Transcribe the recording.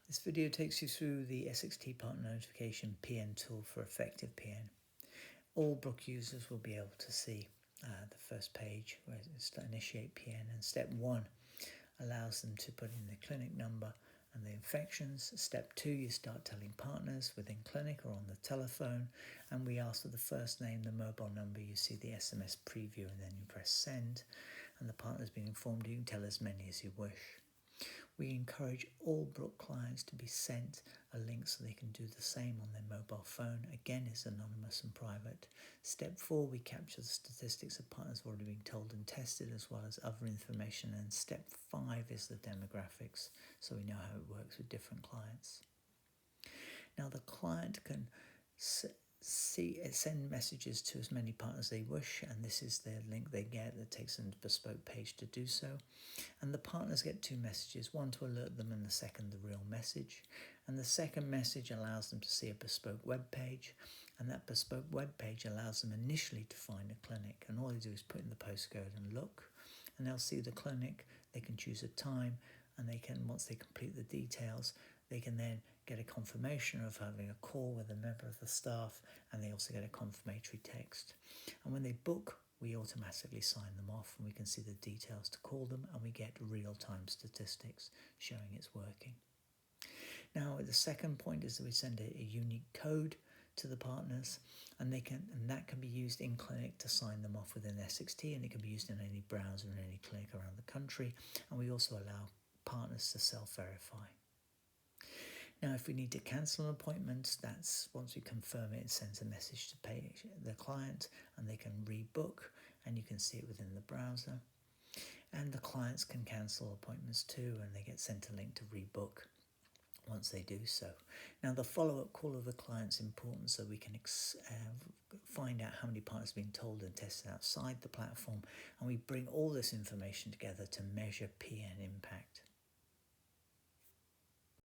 This video takes you through the SXT Partner Notification PN tool for effective PN. All Brook users will be able to see the first page where it's to initiate PN, and step 1 allows them to put in the clinic number and the infections. Step 2, you start telling partners within clinic or on the telephone, and we ask for the first name, the mobile number, you see the SMS preview, and then you press send, and the partner's been informed. You can tell as many as you wish. We encourage all Brook clients to be sent a link so they can do the same on their mobile phone. Again, it's anonymous and private. Step 4, we capture the statistics of partners who have already been told and tested, as well as other information. And step 5 is the demographics, so we know how it works with different clients. Now, the client can send messages to as many partners as they wish, and this is the link they get that takes them to a bespoke page to do so. And the partners get 2 messages, one to alert them and the second the real message. And the second message allows them to see a bespoke web page, and that bespoke web page allows them initially to find a clinic, and all they do is put in the postcode and look, and they'll see the clinic. They can choose a time, and they can, once they complete the details, they can then get a confirmation of having a call with a member of the staff, and they also get a confirmatory text. And when they book, we automatically sign them off, and we can see the details to call them, and we get real-time statistics showing it's working. Now, the second point is that we send a unique code to the partners, and that can be used in clinic to sign them off within SXT, and it can be used in any browser in any clinic around the country. And we also allow partners to self-verify. Now, if we need to cancel an appointment, that's once we confirm it, it sends a message to the client, and they can rebook, and you can see it within the browser. And the clients can cancel appointments too, and they get sent a link to rebook once they do so. Now, the follow-up call of the client's important, so we can find out how many partners have been told and tested outside the platform, and we bring all this information together to measure PN impact.